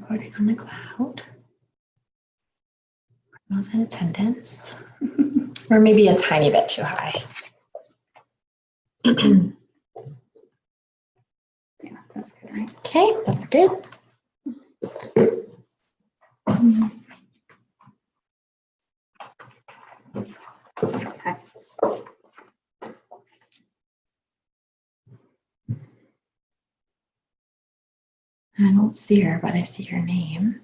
recording on the cloud. Those in attendance. Or maybe a tiny bit too high. Yeah, that's good, right? Okay, that's good. Okay. I don't see her, but I see her name.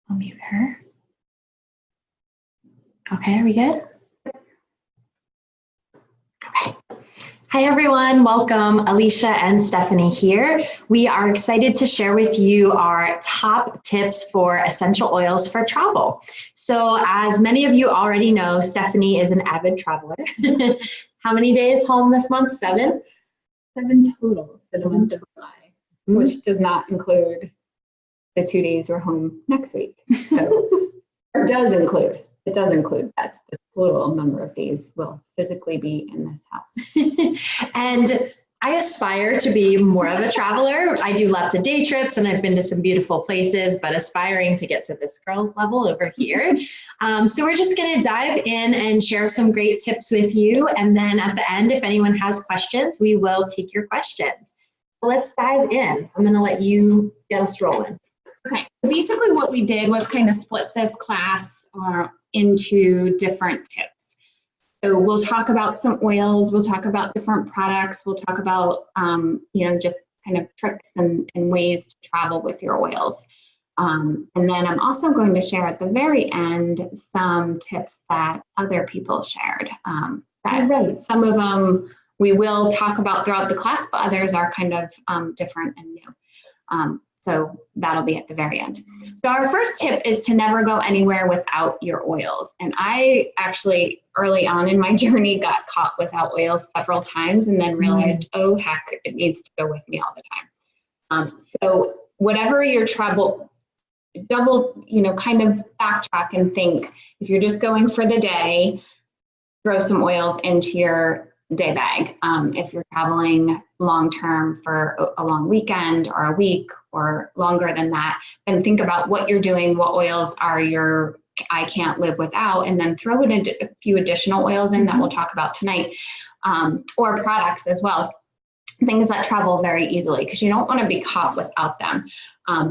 I'll mute her. Okay, are we good? Okay. Hi, everyone. Welcome. Alicia and Stephanie here. We are excited to share with you our top tips for essential oils for travel. So as many of you already know, Stephanie is an avid traveler. How many days home this month? 7? 7 total. 7 to July, which does not include the 2 days we're home next week. So it does include. That's the total number of days we'll physically be in this house. And I aspire to be more of a traveler. I do lots of day trips and I've been to some beautiful places, but aspiring to get to this girl's level over here. So we're just gonna dive in and share some great tips with you. And then at the end, if anyone has questions, we will take your questions. Let's dive in. I'm gonna let you get us rolling. Okay, basically what we did was kind of split this class into different tips. So we'll talk about some oils, we'll talk about different products, we'll talk about, just kind of tricks and ways to travel with your oils. And then I'm also going to share at the very end some tips that other people shared. Some of them we will talk about throughout the class, but others are kind of different and new. So that'll be at the very end. So our first tip is to never go anywhere without your oils. And I actually, early on in my journey, got caught without oils several times and then realized, oh heck, it needs to go with me all the time. So whatever your travel, kind of backtrack and think, if you're just going for the day, throw some oils into your day bag. If you're traveling long-term for a long weekend or a week or longer than that, then think about what you're doing, what oils are your I can't live without, and then throw in a few additional oils in that we'll talk about tonight, or products as well. Things that travel very easily because you don't want to be caught without them.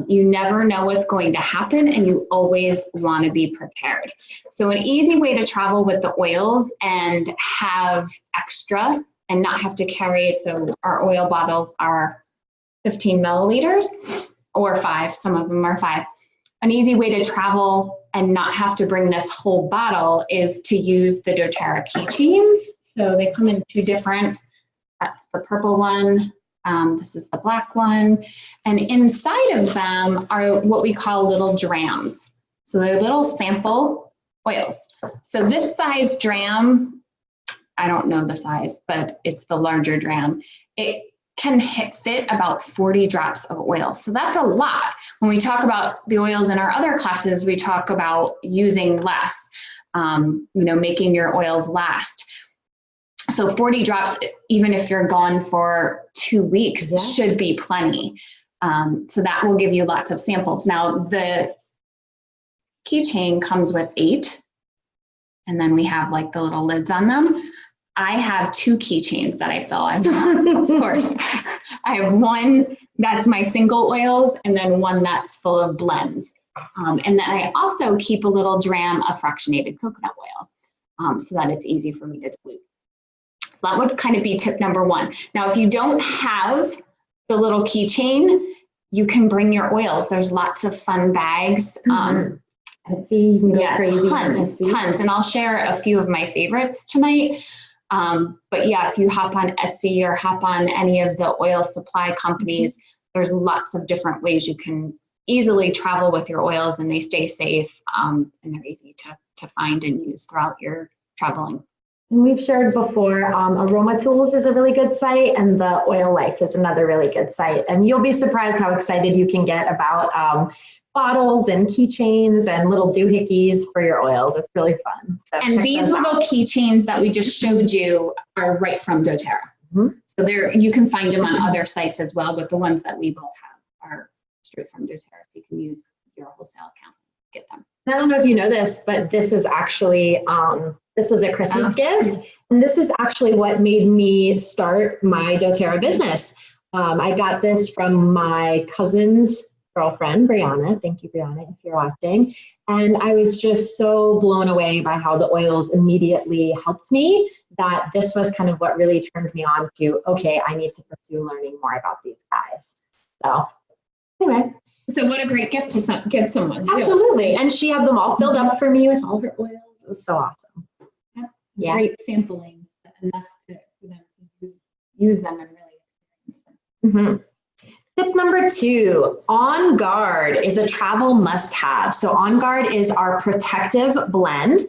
You never know what's going to happen and you always want to be prepared. So an easy way to travel with the oils and have extra and not have to carry, so our oil bottles are 15 milliliters or 5, some of them are 5. An easy way to travel and not have to bring this whole bottle is to use the doTERRA keychains. So they come in 2 different. That's the purple one, this is the black one. And inside of them are what we call little drams. So they're little sample oils. So this size dram, I don't know the size, but it's the larger dram. It can fit about 40 drops of oil. So that's a lot. When we talk about the oils in our other classes, we talk about using less, making your oils last. So 40 drops, even if you're gone for 2 weeks, should be plenty. So that will give you lots of samples. Now the keychain comes with 8, and then we have like the little lids on them. I have 2 keychains that I fill. Of course, I have one that's my single oils, and then one that's full of blends. And then I also keep a little dram of fractionated coconut oil, so that it's easy for me to dilute. So that would kind of be tip number 1. Now, if you don't have the little keychain, you can bring your oils. There's lots of fun bags. I see, you can go crazy. Tons. And I'll share a few of my favorites tonight. But yeah, if you hop on Etsy or hop on any of the oil supply companies, there's lots of different ways you can easily travel with your oils, and they stay safe, and they're easy to find and use throughout your traveling. And we've shared before, Aroma Tools is a really good site, and the Oil Life is another really good site. And you'll be surprised how excited you can get about bottles and keychains and little doohickeys for your oils. It's really fun. So and these little keychains that we just showed you are right from doTERRA. So you can find them on other sites as well, but the ones that we both have are straight from doTERRA. So you can use your wholesale account to get them. I don't know if you know this, but this is actually, this was a Christmas gift. And this is actually what made me start my doTERRA business. I got this from my cousin's girlfriend, Brianna. Thank you, Brianna, if you're watching. And I was just so blown away by how the oils immediately helped me that this was kind of what really turned me on to, okay, I need to pursue learning more about these guys. So anyway. So what a great gift to give someone. Absolutely. And she had them all filled up for me with all her oils. It was so awesome. Yeah. Great sampling, enough for them to use them and really experience them. Tip number 2, On Guard is a travel must-have. So On Guard is our protective blend,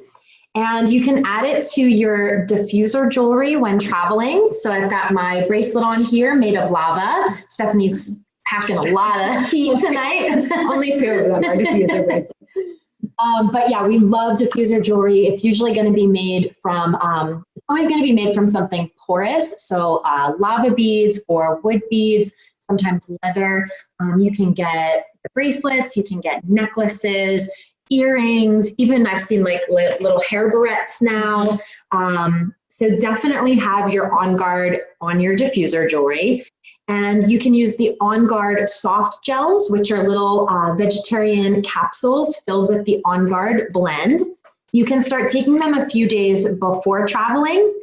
and you can add it to your diffuser jewelry when traveling. So I've got my bracelet on here made of lava. Stephanie's packing a lot of heat tonight. Only 2 of them are diffuser bracelets. But yeah, we love diffuser jewelry. It's usually going to be made from, always going to be made from something porous. So lava beads or wood beads, sometimes leather. You can get bracelets, you can get necklaces, earrings, even I've seen like little hair barrettes now. So definitely have your On Guard on your diffuser jewelry. And you can use the On Guard soft gels, which are little vegetarian capsules filled with the On Guard blend. You can start taking them a few days before traveling,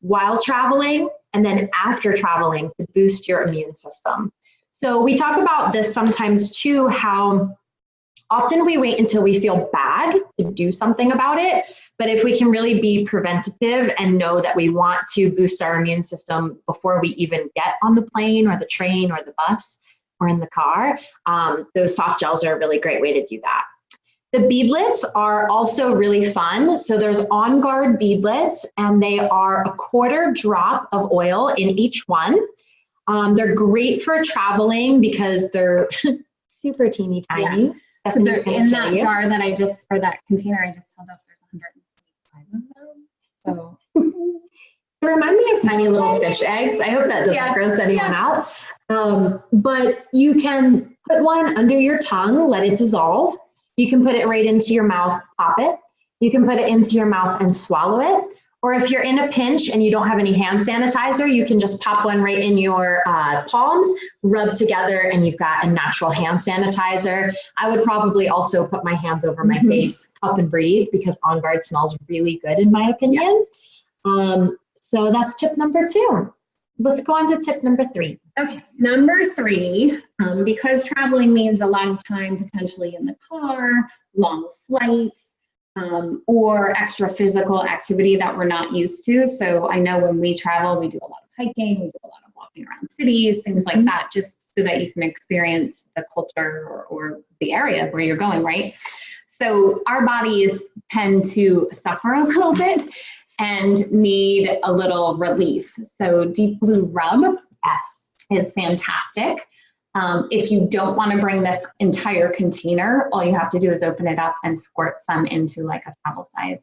while traveling, and then after traveling to boost your immune system. So we talk about this sometimes too, how often we wait until we feel bad to do something about it. But if we can really be preventative and know that we want to boost our immune system before we even get on the plane or the train or the bus or in the car, those soft gels are a really great way to do that. The beadlets are also really fun. So there's On Guard beadlets, and they are a 1/4 drop of oil in each one. They're great for traveling because they're super teeny tiny. Yeah. So they're in that jar that or that container I just held up, there's 125 of them. So it reminds me of tiny little fish eggs. I hope that doesn't gross anyone out. But you can put one under your tongue, let it dissolve. You can put it right into your mouth, pop it. You can put it into your mouth and swallow it. Or if you're in a pinch and you don't have any hand sanitizer, you can just pop one right in your palms, rub together, and you've got a natural hand sanitizer. I would probably also put my hands over my face, cup and breathe, because On Guard smells really good in my opinion. So that's tip number 2. Let's go on to tip number 3. Okay, number 3, because traveling means a lot of time potentially in the car, long flights, or extra physical activity that we're not used to. So I know when we travel, we do a lot of hiking, we do a lot of walking around cities, things like that, just so that you can experience the culture or the area where you're going, right? So our bodies tend to suffer a little bit and need a little relief. So Deep Blue Rub is fantastic. If you don't want to bring this entire container, all you have to do is open it up and squirt some into like a travel size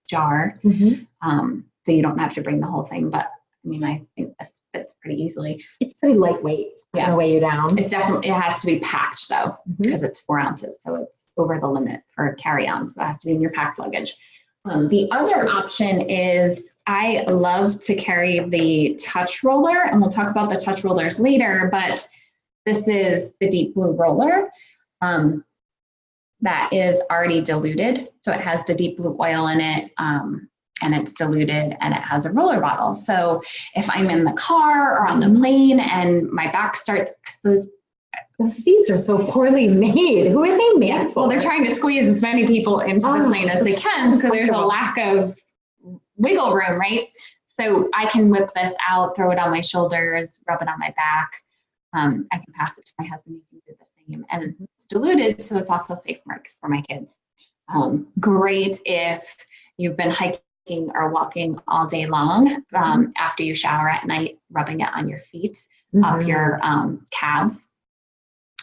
jar. So you don't have to bring the whole thing, but I mean, I think this fits pretty easily. It's pretty lightweight. It's not gonna weigh you down. It's definitely, it has to be packed though, because it's 4 ounces. So it's over the limit for carry-on. So it has to be in your packed luggage. The other option is I love to carry the touch roller, and we'll talk about the touch rollers later, but this is the Deep Blue roller that is already diluted. So it has the Deep Blue oil in it, and it's diluted, and it has a roller bottle. So if I'm in the car or on the plane and my back starts, those seats are so poorly made. Who are they made for? Well, they're trying to squeeze as many people into the plane as they can, so there's a lack of wiggle room, right? So I can whip this out, throw it on my shoulders, rub it on my back. I can pass it to my husband. He can do the same, and it's diluted, so it's also safe for my kids. Great if you've been hiking or walking all day long. After you shower at night, rubbing it on your feet, up your calves.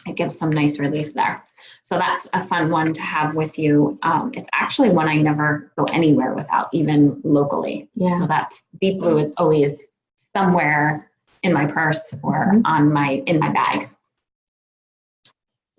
It gives some nice relief there. So that's a fun one to have with you. It's actually one I never go anywhere without, even locally. So that Deep Blue is always somewhere in my purse or in my bag.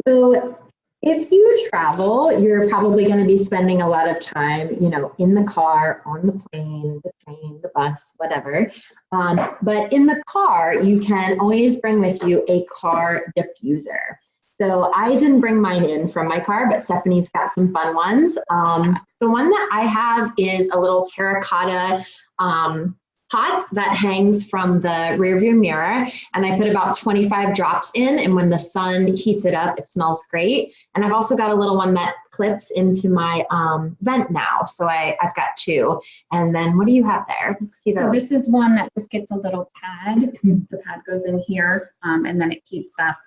So if you travel, you're probably going to be spending a lot of time, in the car, on the plane, the train, the bus, whatever. But in the car, you can always bring with you a car diffuser. So I didn't bring mine in from my car, but Stephanie's got some fun ones. The one that I have is a little terracotta pot that hangs from the rearview mirror, and I put about 25 drops in, and when the sun heats it up, it smells great. And I've also got a little one that clips into my vent now, so I've got two. And then what do you have there? So this is one that just gets a little pad. The pad goes in here, and then it heats up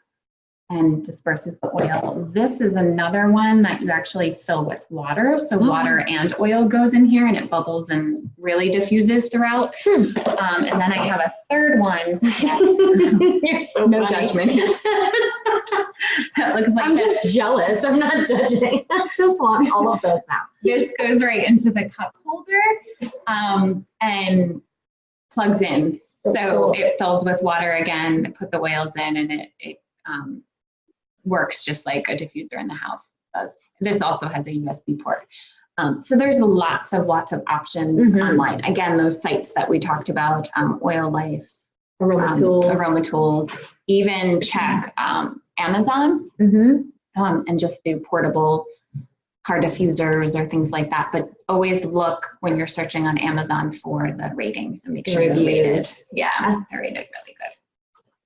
and disperses the oil. This is another one that you actually fill with water. So water and oil goes in here, and it bubbles and really diffuses throughout. And then I have a third one. You're so no funny. Judgment. That looks like I'm just jealous. I'm not judging. I just want all of those now. This goes right into the cup holder and plugs in. So cool. It fills with water again, put the oils in, and it works just like a diffuser in the house does. This also has a USB port. So there's lots of options online. Again, those sites that we talked about, Oil Life, Aroma Tools, even check Amazon and just do portable car diffusers or things like that. But always look when you're searching on Amazon for the ratings and make sure they're rated. Yeah, they're rated really good.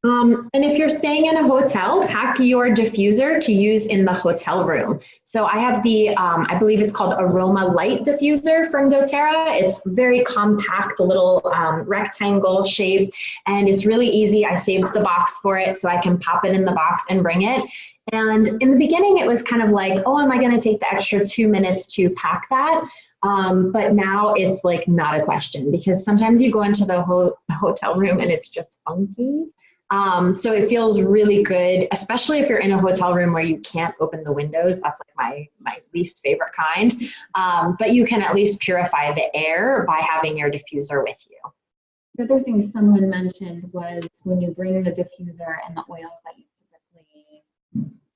And if you're staying in a hotel, pack your diffuser to use in the hotel room. So I have the, I believe it's called Aroma Light diffuser from doTERRA. It's very compact, a little rectangle shape, and it's really easy. I saved the box for it so I can pop it in the box and bring it. And in the beginning, it was kind of like, oh, am I going to take the extra 2 minutes to pack that? But now it's like not a question, because sometimes you go into the hotel room and it's just funky. So it feels really good, especially if you're in a hotel room where you can't open the windows. That's like my least favorite kind. But you can at least purify the air by having your diffuser with you. The other thing someone mentioned was when you bring the diffuser and the oils that you typically,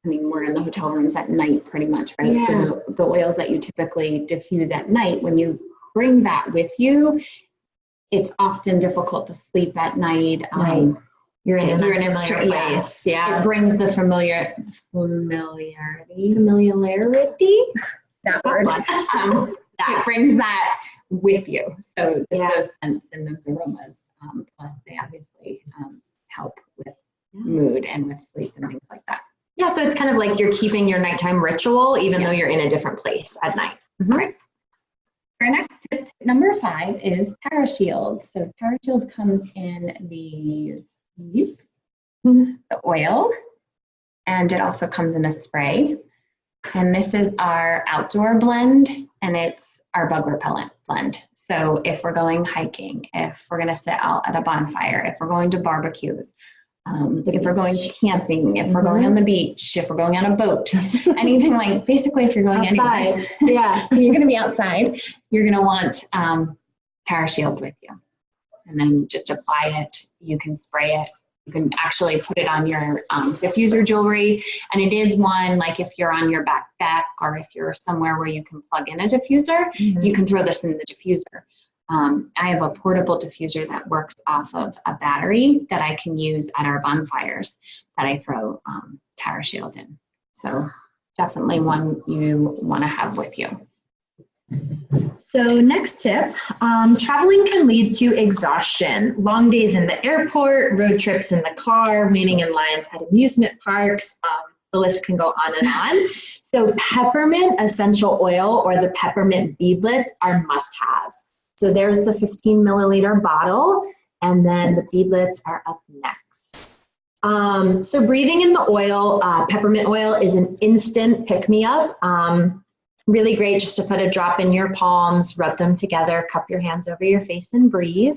I mean, we're in the hotel rooms at night pretty much, right? Yeah. So the oils that you typically diffuse at night, when you bring that with you, it's often difficult to sleep at night. Right. You're in a familiar place. Yeah. It brings the familiarity. That word. It brings that with you. So just those scents and those aromas. Plus they obviously help with mood and with sleep and things like that. Yeah, so it's kind of like you're keeping your nighttime ritual, even though you're in a different place at night. Right. Our next tip, number 5, is Parashield. So Parashield comes in the oil, and it also comes in a spray. And this is our outdoor blend, and it's our bug repellent blend. So if we're going hiking, if we're going to sit out at a bonfire, if we're going to barbecues, if we're going camping, if we're going on the beach, if we're going on a boat, anything like, basically if you're going outside, anywhere, you're going to be outside, you're going to want Parashield with you. And then just apply it. You can spray it. You can actually put it on your diffuser jewelry. And it is one, like if you're on your backpack or if you're somewhere where you can plug in a diffuser, you can throw this in the diffuser. I have a portable diffuser that works off of a battery that I can use at our bonfires that I throw Parashield in. So definitely one you want to have with you. So next tip, traveling can lead to exhaustion. Long days in the airport, road trips in the car, waiting in lines at amusement parks. The list can go on and on. So peppermint essential oil or the peppermint beadlets are must-haves. So there's the 15 milliliter bottle, and then the beadlets are up next. So breathing in the oil, peppermint oil is an instant pick-me-up. Really great just to put a drop in your palms, rub them together, cup your hands over your face and breathe.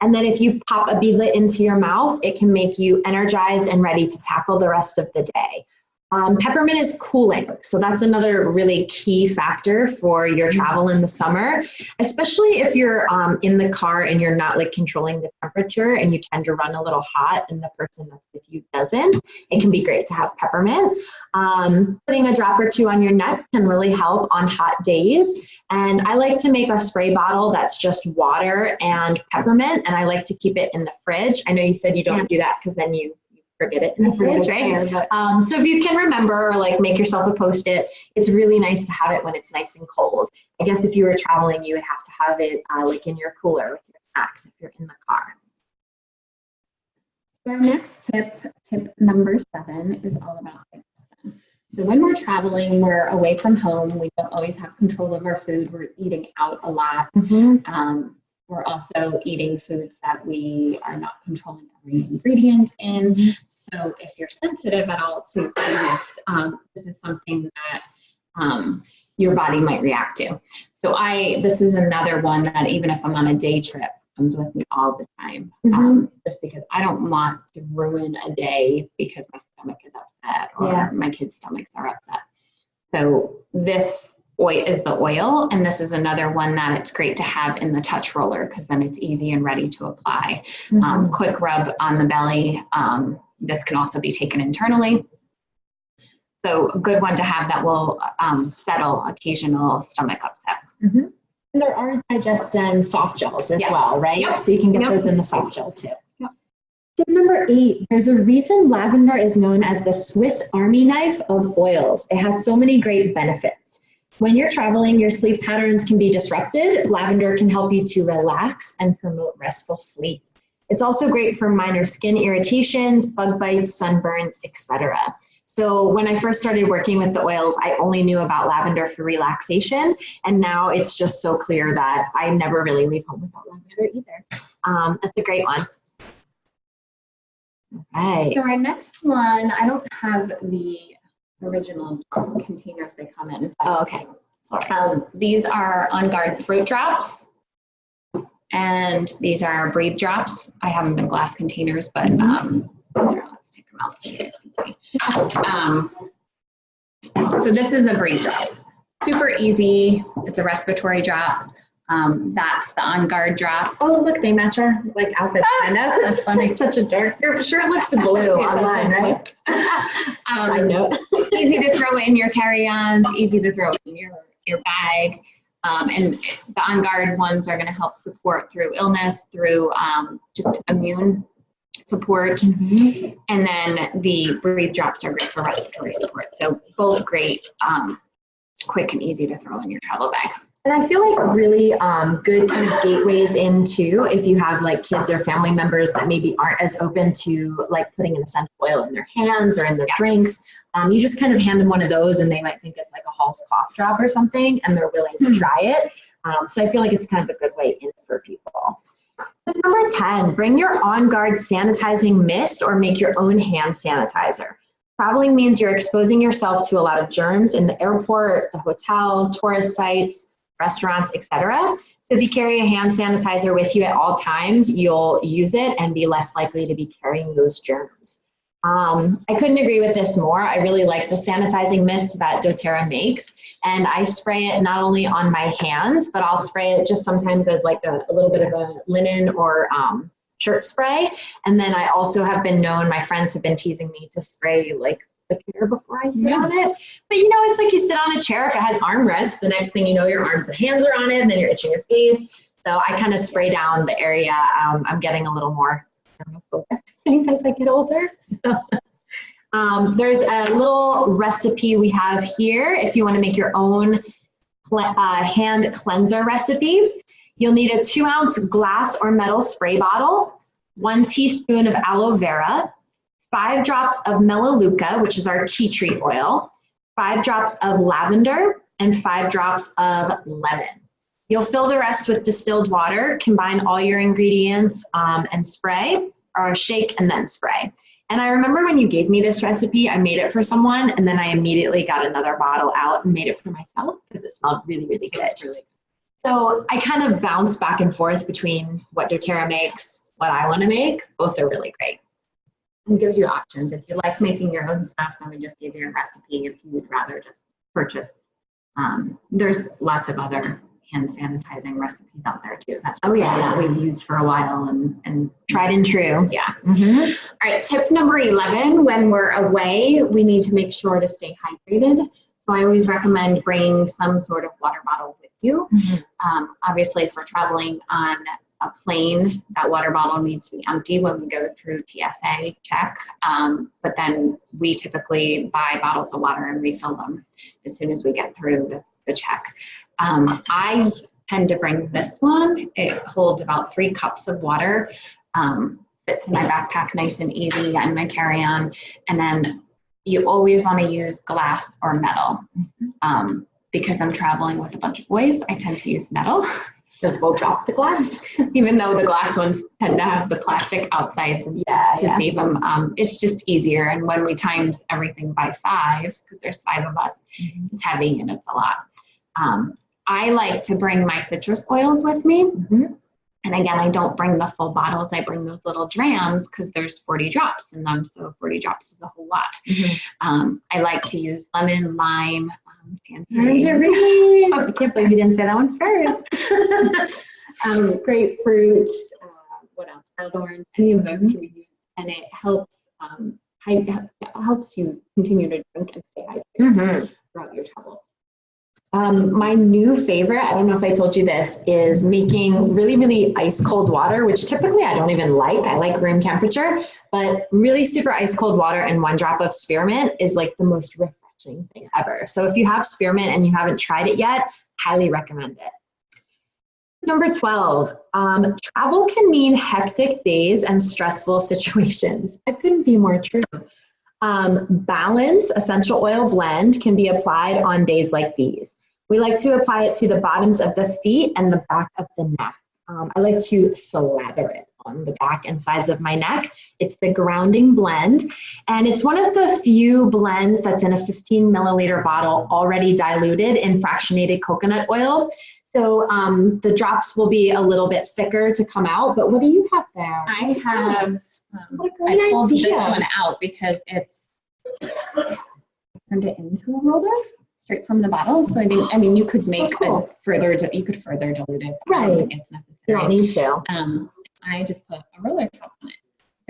And then if you pop a beadlet into your mouth, it can make you energized and ready to tackle the rest of the day. Peppermint is cooling, so that's another really key factor for your travel in the summer, especially if you're in the car and you're not like controlling the temperature and you tend to run a little hot and the person that's with you doesn't. It can be great to have peppermint. Putting a drop or two on your neck can really help on hot days. And I like to make a spray bottle that's just water and peppermint, and I like to keep it in the fridge. I know you said you don't do that because then you forget it in the fridge, right? So if you can remember, or like make yourself a Post-it, it's really nice to have it when it's nice and cold. I guess if you were traveling, you would have to have it like in your cooler with your snacks if you're in the car. So our next tip number 7, is all about fitness. So when we're traveling, we're away from home. We don't always have control of our food. We're eating out a lot. We're also eating foods that we are not controlling every ingredient in. So if you're sensitive at all to foods, this is something that your body might react to. So this is another one that even if I'm on a day trip, comes with me all the time, just because I don't want to ruin a day because my stomach is upset or my kids' stomachs are upset. So this oil is the oil, and this is another one that it's great to have in the touch roller because then it's easy and ready to apply. Quick rub on the belly. This can also be taken internally. So a good one to have that will settle occasional stomach upset. And there are Digestion soft gels as well, right? So you can get those in the soft gel too. Tip number 8, there's a reason lavender is known as the Swiss Army knife of oils. It has so many great benefits. When you're traveling, your sleep patterns can be disrupted. Lavender can help you to relax and promote restful sleep. It's also great for minor skin irritations, bug bites, sunburns, etc. So when I first started working with the oils, I only knew about lavender for relaxation. And now it's just so clear that I never really leave home without lavender either. That's a great one. All right. So our next one, I don't have the original containers they come in. Oh, okay. Sorry. These are On Guard fruit drops, and these are Breathe drops. I have them in glass containers, but here, let's take them out so you guys can see. So this is a Breathe drop. Super easy. It's a respiratory drop. That's the On Guard drop. Oh, look, they match our like outfit kind of. That's funny. Such a dark. Your shirt looks blue online, right? I know. Easy to throw in your carry-ons. Easy to throw in your bag. And the On Guard ones are going to help support through illness, through just immune support. And then the Breathe drops are great for respiratory support. So both great, quick and easy to throw in your travel bag. And I feel like really good kind of gateways into if you have like kids or family members that maybe aren't as open to like putting an essential oil in their hands or in their drinks. You just kind of hand them one of those and they might think it's like a Hall's cough drop or something and they're willing to try it. So I feel like it's kind of a good way in for people. Number 10, bring your On Guard sanitizing mist or make your own hand sanitizer. Traveling means you're exposing yourself to a lot of germs in the airport, the hotel, tourist sites, restaurants, etc. So if you carry a hand sanitizer with you at all times, you'll use it and be less likely to be carrying those germs. I couldn't agree with this more. I really like the sanitizing mist that doTERRA makes, and I spray it not only on my hands, but I'll spray it just sometimes as like a little bit of a linen or shirt spray. And then I also have been known, my friends have been teasing me to spray like the chair before I sit on it. But you know, it's like you sit on a chair, if it has armrests, the next thing you know, your arms and hands are on it, and then you're itching your face. So I kind of spray down the area. I'm getting a little more germophobic as I get older. So, there's a little recipe we have here. If you want to make your own hand cleanser recipe, you'll need a 2-ounce glass or metal spray bottle, 1 teaspoon of aloe vera, 5 drops of Melaleuca, which is our tea tree oil, 5 drops of lavender, and 5 drops of lemon. You'll fill the rest with distilled water, combine all your ingredients and spray, or shake and then spray. And I remember when you gave me this recipe, I made it for someone, and then I immediately got another bottle out and made it for myself because it smelled really, really good. So I kind of bounce back and forth between what doTERRA makes, what I want to make. Both are really great. and gives you options. If you like making your own stuff, then we just give you a recipe. If you would rather just purchase, there's lots of other hand sanitizing recipes out there too. That's just that we've used for a while and Tried and true. yeah. Mm-hmm. All right, tip number 11, when we're away, we need to make sure to stay hydrated. So I always recommend bringing some sort of water bottle with you. Mm-hmm. Obviously, if we're traveling on a plane, that water bottle needs to be empty when we go through TSA check. But then we typically buy bottles of water and refill them as soon as we get through the check. I tend to bring this one. It holds about 3 cups of water. Fits in my backpack nice and easy and my carry-on. And then you always want to use glass or metal. Because I'm traveling with a bunch of boys, I tend to use metal. We'll drop the glass. Even though the glass ones tend to have the plastic outsides and to save them. It's just easier. And when we times everything by 5, because there's 5 of us, it's heavy and it's a lot. I like to bring my citrus oils with me. And again, I don't bring the full bottles. I bring those little drams because there's 40 drops in them. So 40 drops is a whole lot. I like to use lemon, lime, tangerine. I can't believe you didn't say that one first. Grapefruit, what else? Wild orange, any of those can be used. And it helps helps you continue to drink and stay hydrated throughout your travels. My new favorite, I don't know if I told you this, is making really, really ice cold water, which typically I don't even like. I like room temperature, but really super ice cold water and 1 drop of spearmint is like the most refreshing thing ever. So if you have spearmint and you haven't tried it yet, highly recommend it. Number 12, travel can mean hectic days and stressful situations. It couldn't be more true. Balance essential oil blend can be applied on days like these. We like to apply it to the bottoms of the feet and the back of the neck. I like to slather it on the back and sides of my neck. It's the grounding blend, and it's one of the few blends that's in a 15 milliliter bottle already diluted in fractionated coconut oil. So the drops will be a little bit thicker to come out, but what do you have there? I have, I pulled this one out because it's turned it into a roller straight from the bottle. So I mean, you could make further dilute it. Right. It's necessary. You don't need to. I just put a roller top on it.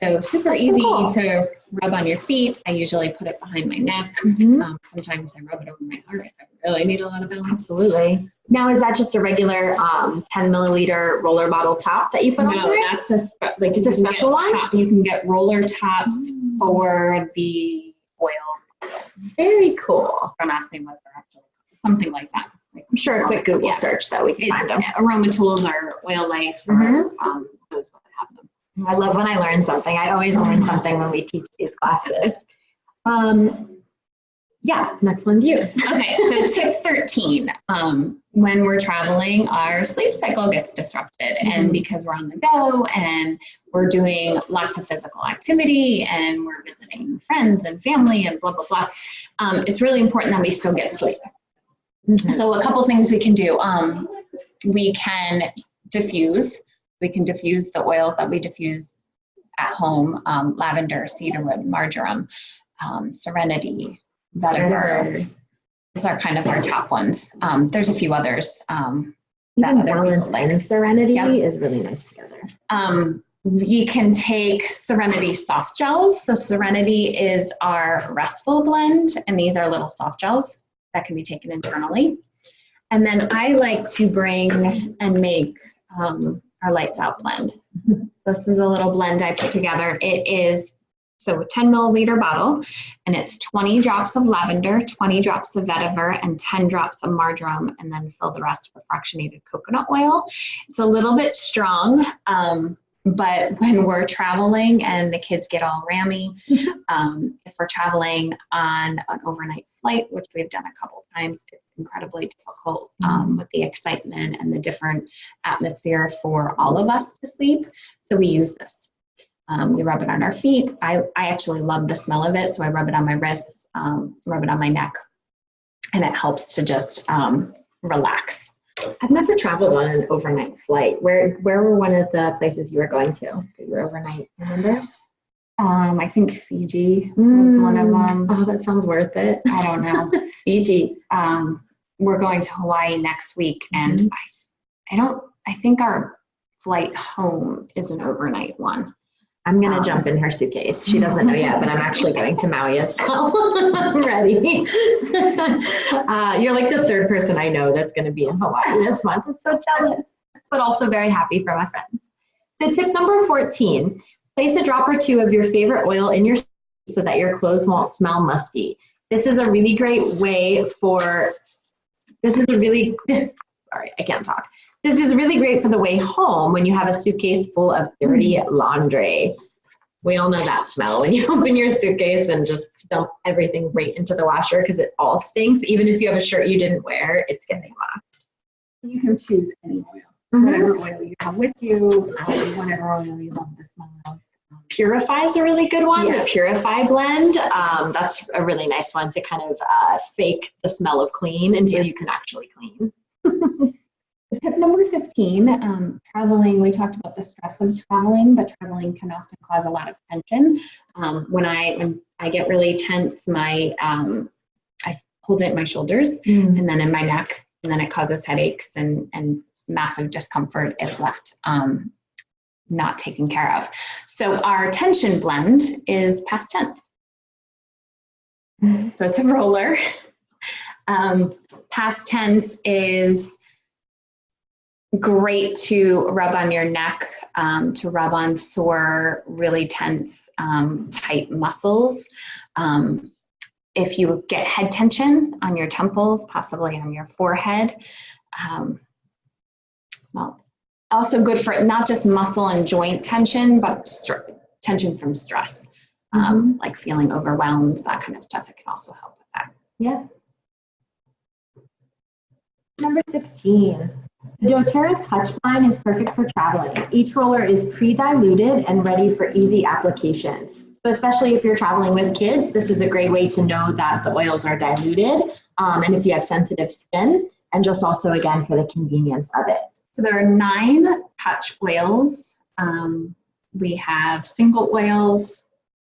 So super easy to rub on your feet. I usually put it behind my neck. Sometimes I rub it over my heart if I really need a lot of balance. Absolutely. Now, is that just a regular 10 milliliter roller bottle top that you put on there? No, that's it's a special one. You can get roller tops for the oil. Very cool. Don't ask me what they're actually called. Something like that. I'm sure a quick Google search that we can find them. Aroma Tools or Oil Life or those would have them. I love when I learn something. I always learn something when we teach these classes. Yeah, next one's you. Okay, so tip 13. When we're traveling, our sleep cycle gets disrupted. And because we're on the go and we're doing lots of physical activity and we're visiting friends and family and blah, blah, blah, it's really important that we still get sleep. So a couple things we can do. We can diffuse. We can diffuse the oils that we diffuse at home, lavender, cedarwood, marjoram, serenity, vetiver. Those are kind of our top ones. There's a few others. Even balance and serenity is really nice together. You can take Serenity soft gels. So Serenity is our restful blend, and these are little soft gels that can be taken internally. And then I like to bring and make our Lights Out blend. This is a little blend I put together. It is a 10 milliliter bottle, and it's 20 drops of lavender, 20 drops of vetiver, and 10 drops of marjoram, and then fill the rest with fractionated coconut oil. It's a little bit strong, but when we're traveling and the kids get all rammy, if we're traveling on an overnight flight, which we've done a couple times, it's incredibly difficult with the excitement and the different atmosphere for all of us to sleep. So we use this. We rub it on our feet. I actually love the smell of it, so I rub it on my wrists, rub it on my neck, and it helps to just relax. I've never traveled on an overnight flight. Where were one of the places you were going to? You were overnight, remember? I think Fiji was one of them. Oh, that sounds worth it. I don't know. Fiji. We're going to Hawaii next week, and I think our flight home is an overnight one. I'm going to jump in her suitcase. She doesn't know yet, but I'm actually going to Maui as well. I'm ready. You're like the third person I know that's going to be in Hawaii this month. I'm so jealous, but also very happy for my friends. So tip number 14, place a drop or two of your favorite oil in your so that your clothes won't smell musty. This is a really great way sorry, I can't talk. This is really great for the way home when you have a suitcase full of dirty laundry. We all know that smell when you open your suitcase and just dump everything right into the washer because it all stinks. Even if you have a shirt you didn't wear, it's getting washed. You can choose any oil, whatever oil you have with you, whatever oil you love the smell of. Purify is a really good one. Yeah. The Purify blend. That's a really nice one to kind of fake the smell of clean until you can actually clean. Tip number 15, traveling, we talked about the stress of traveling, but traveling can often cause a lot of tension. When I get really tense, I hold it in my shoulders and then in my neck, and then it causes headaches and massive discomfort if left not taken care of. So our tension blend is past tense. So it's a roller. Past tense is great to rub on your neck, to rub on sore, really tense, tight muscles. If you get head tension on your temples, possibly on your forehead, well, also good for not just muscle and joint tension, but tension from stress, like feeling overwhelmed, that kind of stuff. It can also help with that. Yeah. Number 16. The doTERRA Touch line is perfect for traveling. Each roller is pre-diluted and ready for easy application. So especially if you're traveling with kids, this is a great way to know that the oils are diluted, and if you have sensitive skin, and just also again for the convenience of it. So there are 9 touch oils. We have single oils,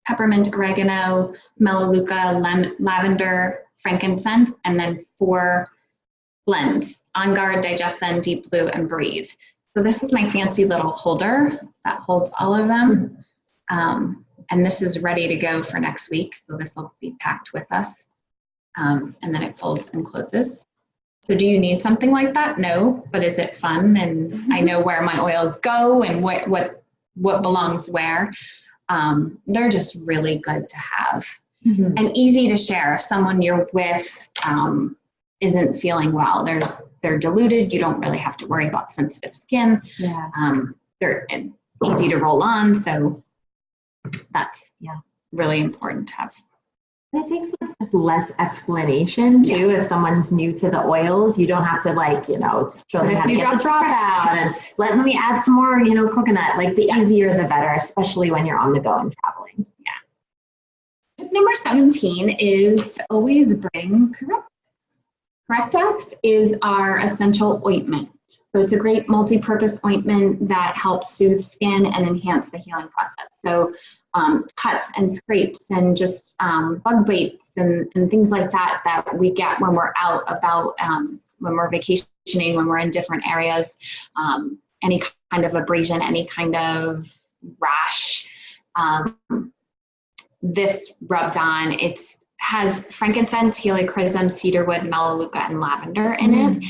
peppermint, oregano, melaleuca, lavender, frankincense, and then 4 blends: On Guard, Digestion, Deep Blue, and Breathe. So this is my fancy little holder that holds all of them. And this is ready to go for next week. So this will be packed with us. And then it folds and closes. So do you need something like that? No, but is it fun? And I know where my oils go and what belongs where. They're just really good to have and easy to share. If someone you're with isn't feeling well, they're diluted. You don't really have to worry about sensitive skin. Yeah. They're easy to roll on. So that's really important to have. And it takes like just less explanation too. If someone's new to the oils, you don't have to show them how to get the drop out and let me add some more, coconut. Like the easier the better, especially when you're on the go and traveling. Yeah. Tip number 17 is to always bring Correctix. Correctix is our essential ointment. So it's a great multi-purpose ointment that helps soothe skin and enhance the healing process. So cuts and scrapes and just bug bites and things like that we get when we're out about, when we're vacationing, when we're in different areas, any kind of abrasion, any kind of rash. This rubbed on, has frankincense, helichrysum, cedarwood, melaleuca, and lavender in it.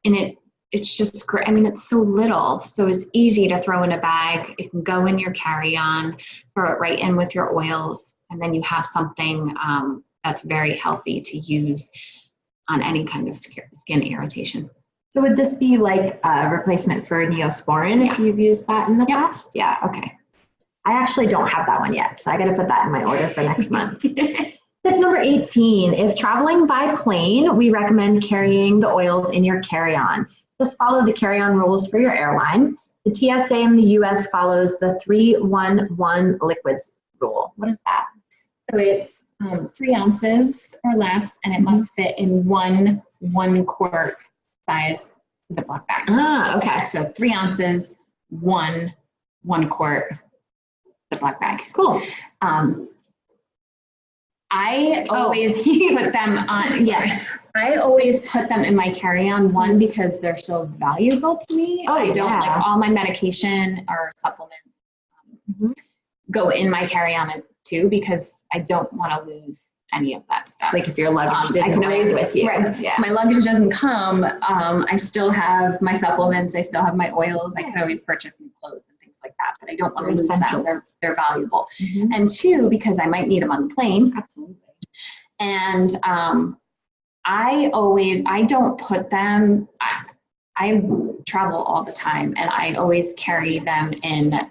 And it's just great. I mean, it's so little, so it's easy to throw in a bag. It can go in your carry-on, throw it right in with your oils, and then you have something that's very healthy to use on any kind of skin irritation. So would this be like a replacement for Neosporin if you've used that in the past? Yeah, okay. I actually don't have that one yet, so I got to put that in my order for next month. Tip number 18, if traveling by plane, we recommend carrying the oils in your carry-on. Just follow the carry-on rules for your airline. The TSA in the US follows the 3-1-1 liquids rule. What is that? So it's 3 ounces or less, and it must fit in one quart size Ziploc bag. Ah, okay. So 3 ounces, one quart Ziploc Ziploc bag. Cool. I always put them on, I always put them in my carry-on, one, because they're so valuable to me. Oh, I don't yeah. like all my medication or supplements go in my carry-on too, because I don't want to lose any of that stuff. Like if your luggage I didn't can always, land with you. right. Yeah. If my luggage doesn't come, I still have my supplements, I still have my oils, I can always purchase new clothes and things like that, but I don't want to lose them. They're valuable. And two, because I might need them on the plane. Absolutely. And I don't put them, I travel all the time, and I always carry them in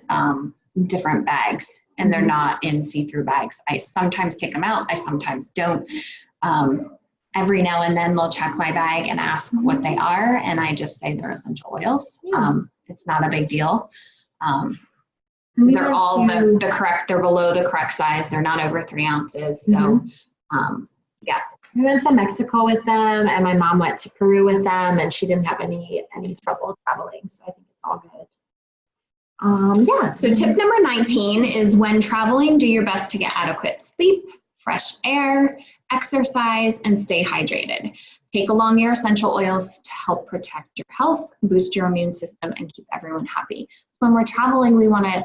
different bags, and they're not in see-through bags. I sometimes kick them out, I sometimes don't. Every now and then they'll check my bag and ask what they are, and I just say they're essential oils. It's not a big deal. They're all the correct, they're below the correct size, they're not over 3 ounces. So We went to Mexico with them, and my mom went to Peru with them, and she didn't have any trouble traveling. So I think it's all good. So tip number 19 is, when traveling, do your best to get adequate sleep, fresh air, exercise, and stay hydrated. Take along your essential oils to help protect your health, boost your immune system, and keep everyone happy. When we're traveling, we want to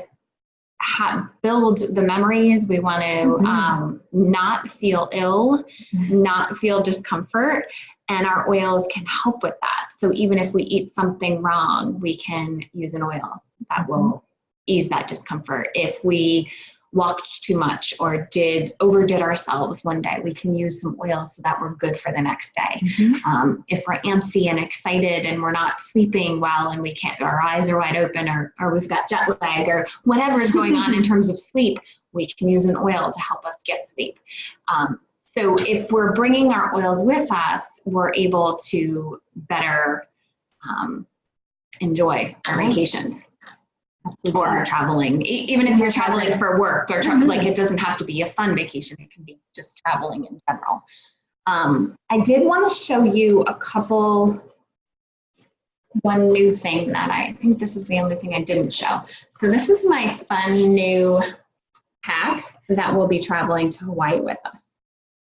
build the memories. We want to not feel ill, not feel discomfort, and our oils can help with that. So even if we eat something wrong, we can use an oil that will ease that discomfort. If we walked too much or overdid ourselves one day, we can use some oils so that we're good for the next day. If we're antsy and excited and we're not sleeping well and we can't, our eyes are wide open, or we've got jet lag, or whatever is going on in terms of sleep, we can use an oil to help us get sleep. So if we're bringing our oils with us, we're able to better enjoy our vacations. Or our traveling, even if you're traveling for work or like, it doesn't have to be a fun vacation. It can be just traveling in general. I did want to show you one new thing that I think this is the only thing I didn't show. So this is my fun new pack that will be traveling to Hawaii with us.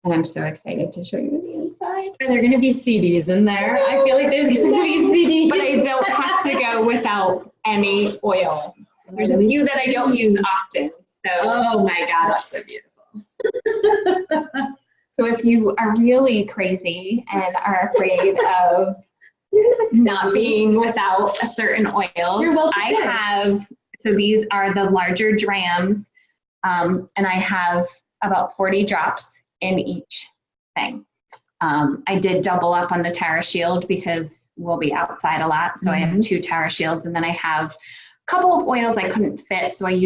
And I'm so excited to show you the inside. Are there going to be CDs in there? I feel like there's going to be CDs. But I don't have to go without any oil. There's a few that I don't use often. So. Oh my God, that's so beautiful. So if you are really crazy and are afraid of not being without a certain oil, I have, so these are the larger drams, and I have about 40 drops in each thing. I did double up on the TerraShield because we'll be outside a lot. So I have 2 TerraShields, and then I have a couple of oils I couldn't fit. So I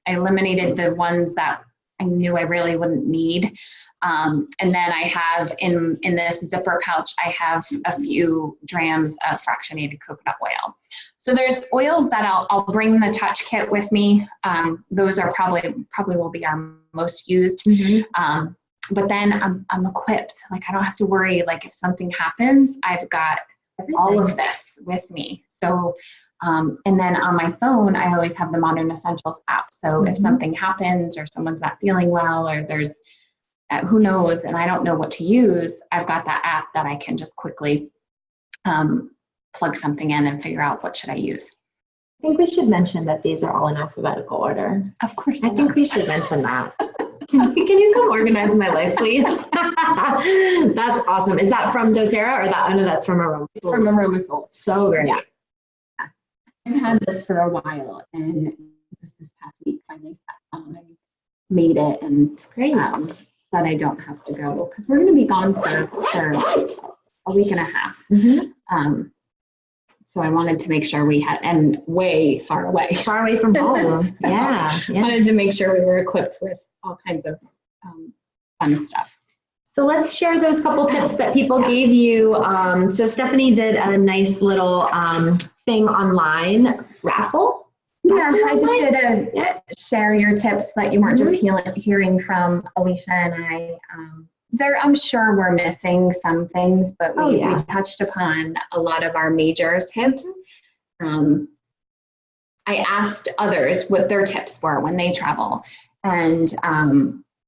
eliminated the ones that I knew I really wouldn't need. And then I have in this zipper pouch, I have a few drams of fractionated coconut oil. So there's oils that I'll bring the touch kit with me. Those are probably will be our most used. But then I'm equipped. Like, I don't have to worry. Like, if something happens, I've got all of this with me. So, and then on my phone, I always have the Modern Essentials app. So if something happens, or someone's not feeling well, or there's who knows, and I don't know what to use, I've got that app that I can just quickly plug something in and figure out what should I use. I think we should mention that these are all in alphabetical order. Of course. I think we should mention that. Can you come organize my life, please? That's awesome. Is that from doTERRA, or that's from Aroma? From Aroma Soul. So great. Yeah. I've had this for a while, and this past week finally sat down and made it, and It's great. that I don't have to go, because we're going to be gone for a week and a half. So I wanted to make sure we had, and way far away from home. So Yeah. wanted to make sure we were equipped with all kinds of fun stuff. So let's share those couple tips that people gave you. So Stephanie did a nice little thing online, raffle. Yeah, I just did a share your tips that you weren't just hearing from Alicia and I. I'm sure we're missing some things, but we touched upon a lot of our major tips. I asked others what their tips were when they travel, and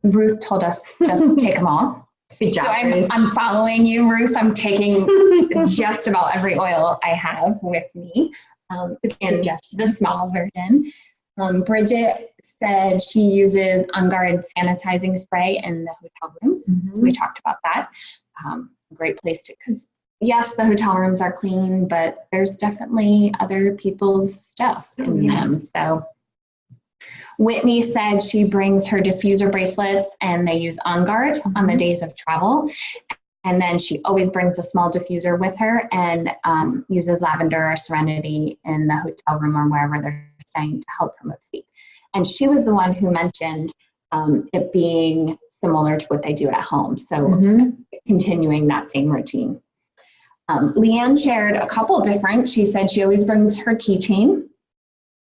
Ruth told us just take them all. Good job, So Ruth. I'm following you, Ruth. I'm taking just about every oil I have with me in the small version. Bridget said she uses On Guard sanitizing spray in the hotel rooms. So we talked about that. A great place to, because yes, the hotel rooms are clean, but there's definitely other people's stuff in them. So Whitney said she brings her diffuser bracelets and they use On Guard on the days of travel. And then she always brings a small diffuser with her and uses lavender or serenity in the hotel room or wherever they're staying to help promote sleep. And she was the one who mentioned it being similar to what they do at home. So continuing that same routine. Leanne shared a couple different. She said she always brings her keychain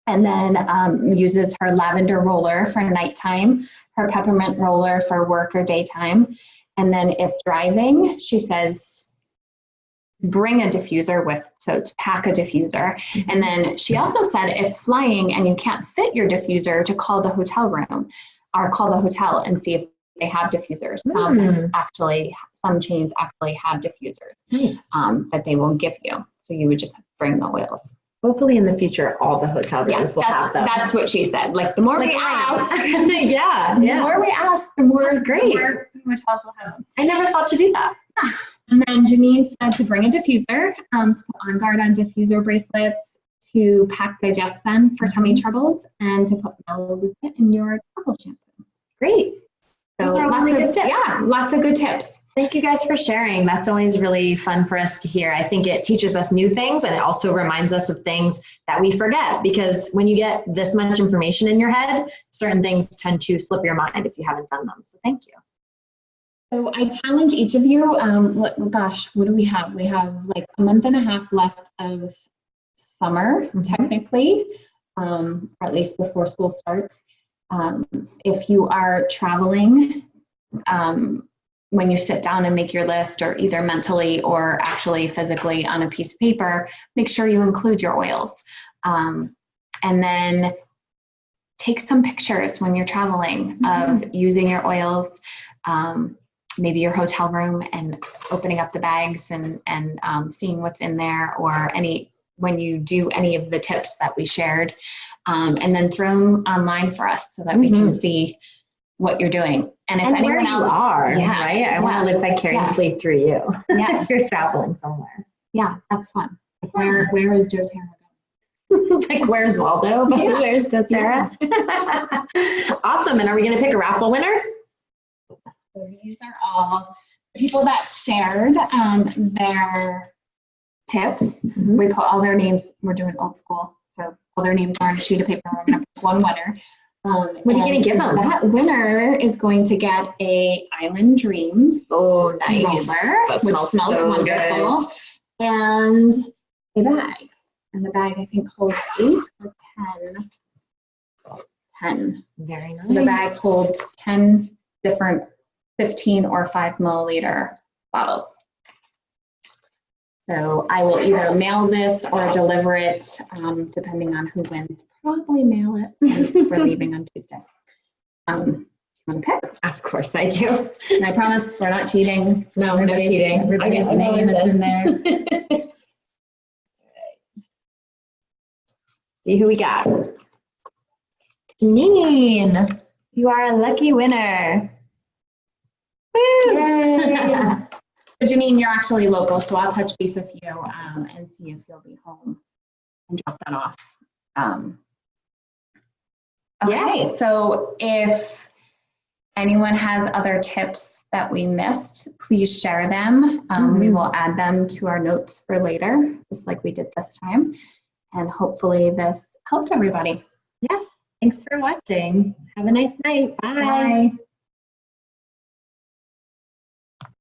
and then uses her lavender roller for nighttime, her peppermint roller for work or daytime. And then if driving, she says, bring a diffuser to pack a diffuser. And then she also said, if flying and you can't fit your diffuser, to call the hotel room or call the hotel and see if they have diffusers. Some chains actually have diffusers that they will give you. So you would just bring the oils. Hopefully in the future, all the hotel rooms will have them. That's what she said. Like the more we ask, the more we ask, the more That's great. The more hotels will have them. I never thought to do that. And then Janine said to bring a diffuser, to put On Guard on diffuser bracelets, to pack Digestin for tummy troubles, and to put Melaleuca in your travel shampoo. Great. Those are lots really of good tips. Yeah, lots of good tips. Thank you guys for sharing. That's always really fun for us to hear. I think it teaches us new things and it also reminds us of things that we forget, because when you get this much information in your head, certain things tend to slip your mind if you haven't done them. So thank you. So I challenge each of you, what do we have? We have like a month and a half left of summer, technically, or at least before school starts. If you are traveling, when you sit down and make your list, or either mentally or actually physically on a piece of paper, make sure you include your oils. And then take some pictures when you're traveling of using your oils, maybe your hotel room, and opening up the bags and seeing what's in there, or when you do any of the tips that we shared, and then throw them online for us so that we can see what you're doing. And if anyone where else you are, right? I want to live vicariously through you. If you're traveling somewhere. Yeah, that's fun. Like where is doTERRA going? Like, where's Waldo? But where's doTERRA? Awesome. And are we going to pick a raffle winner? So these are all people that shared their tips. We put all their names. We're doing old school, so all their names are on a sheet of paper. We're going to pick one winner. What are you going to give them? That winner is going to get a Island Dreams roller, which smells so wonderful, good. And a bag. And the bag, I think, holds 8 or 10. 10. Very nice. So the bag holds 10 different 15 or 5 milliliter bottles. So I will either mail this or deliver it, depending on who wins. Probably mail it. We're leaving on Tuesday. You want to pick? Of course I do. And I promise we're not cheating. No, we're not cheating. Everybody's name is in there. See who we got. Janine, you are a lucky winner. Woo! Yay! So Janine, you're actually local, so I'll touch base with you and see if you'll be home and drop that off. Okay, so if anyone has other tips that we missed, please share them. We will add them to our notes for later, just like we did this time. And hopefully this helped everybody. Yes, thanks for watching. Have a nice night. Bye. Bye.